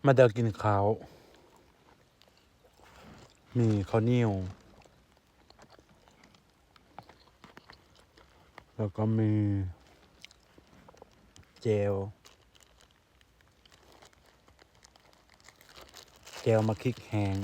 มาเดินกินข้าว มีข้าวเหนียวแล้วก็มีเจลมาคลิกแห้ง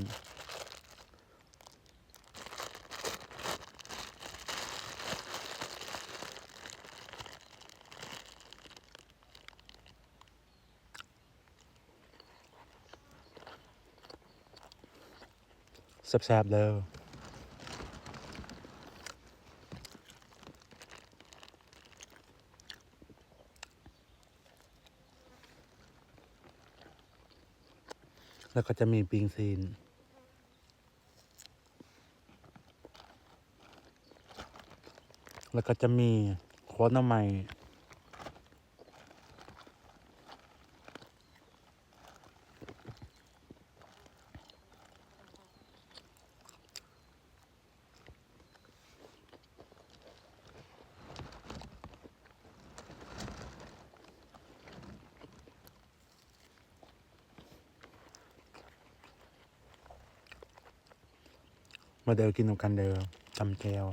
แซ่บๆเด้อแล้วก็จะมีปิงซีนแล้วก็จะมีโค้ดน้ำใหม่มาเดินกินกันเด้อตำแจว